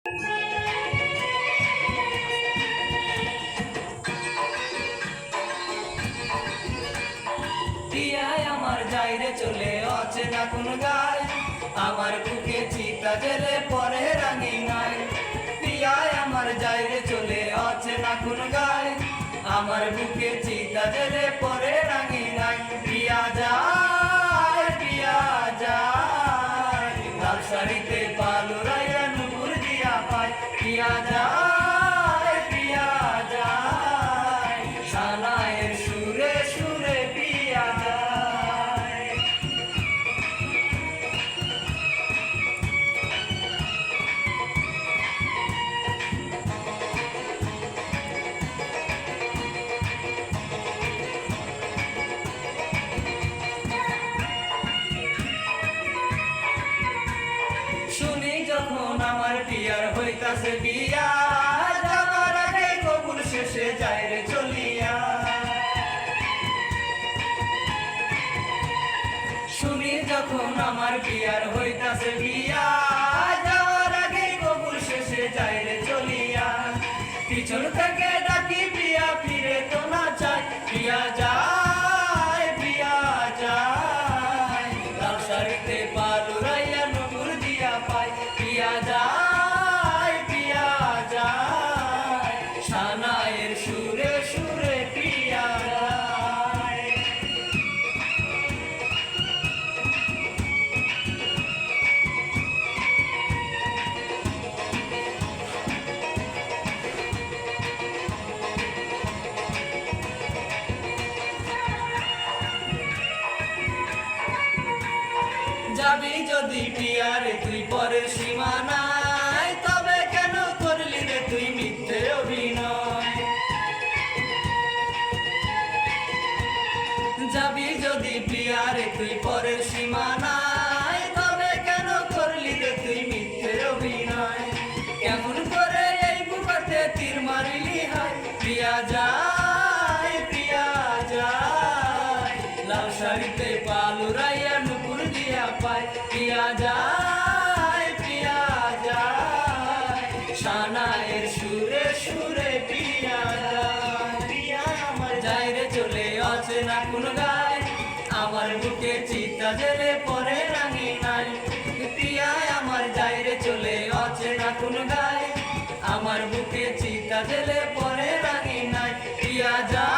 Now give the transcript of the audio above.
টিয়ায় আমার যাইরে চলে অচেনা কোন গায়, আমার বুকে চিতা জেলে পরে রাঙিনায়। টিয়ায় আমার যাইরে চলে অচেনা কোন গায়, আমার বুকে চিতা জেলে পরে রাঙিনায়। পিয়া যায় পিয়া যায়, লাল শাড়িতে পালুরাইয়া নুপুর দিয়া পায়। পিয়া যায় পিয়া যায়, সানায়ের সুরে সুরে পিয়া যায়। শুনি যখন আমার টিয়ার হইতাছে বিয়া, যাবার আগে কবুল শেষে যায় রে চলিয়া। শুনি যখন আমার টিয়ার হইতাছে বিয়া, যাওয়ার আগে কবুল শেষে যায় রে চলিয়া। পিছন থেকে ডাকি পিয়া ফিরে তো না চাই, পিয়া যায় পিয়া যায়, লাল শাড়িতে পালুরাইয়া নুপুর দিয়া পায়। পিয়া যায় পিয়া যায়, সানায়ের সুরে সুরে পিয়া যায়। যাবি যদি পিয়ারে তুই পরের সীমানায়, তবে কেন করলি রে তুই মিথ্যে অভিনয়। যাবি যদি পিয়ারে তুই পরের সীমানায়, তবে কেন করলি রে তুই মিথ্যে অভিনয়। কেমন করে এই বুকাতে তীর মারিলি হয়, পিয়া যায় পিয়া যায়, লাল শাড়িতে পালুরাইয়া নুপুর দিয়া পায়। পিয়া যায় পিয়া যায়, সানায়ের সুরে সুরে পিয়া যায়। পিয়া আমার যাইরে চলে অচেনা কোন গায়, আমার বুকে চিতা জেলে পরে রাঙিনায়। পিয়া আমার যাইরে চলে অচেনা কোন গায়, আমার বুকে চিতা জেলে পরে রাঙিনায়। পিয়া যায়।